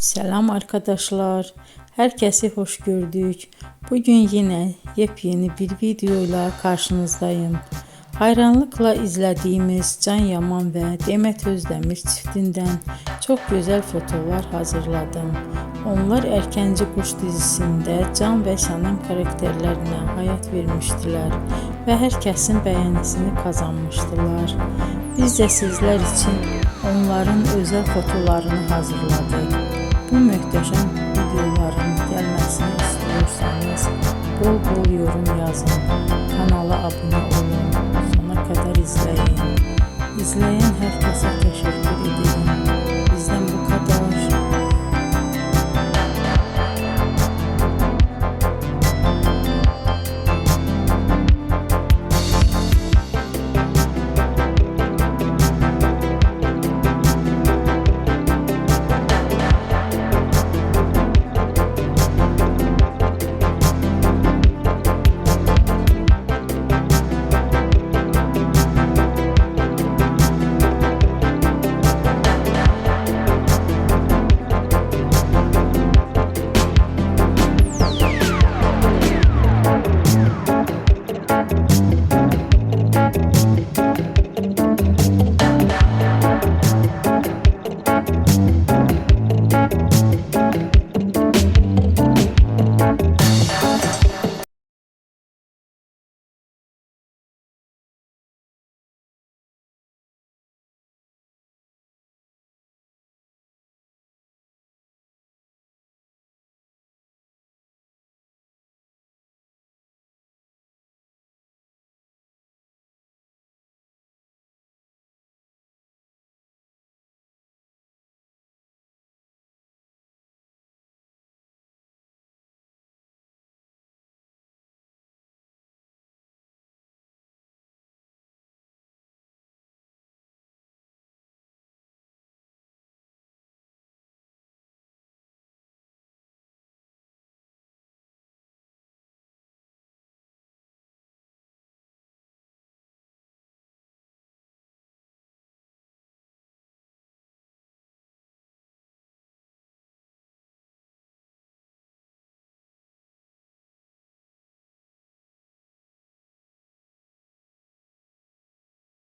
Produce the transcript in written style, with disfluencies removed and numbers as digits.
Selam arkadaşlar. Herkesi hoş gördük. Bugün yine yepyeni bir videoyla karşınızdayım. Hayranlıkla izlediğimiz Can Yaman ve Demet Özdemir çiftinden çok güzel fotolar hazırladım. Onlar Erkenci Kuş dizisinde Can ve Sənem karakterlerine hayat vermiştiler ve herkesin beğenisini kazanmıştılar. Biz de sizler için onların özel fotolarını hazırladık. Bu möhtəşəm videoların gəlməsini istiyorsanız bol bol yorum yazın, kanala abone olun, sona kadar izleyin. İzleyen herkese teşekkür ederim.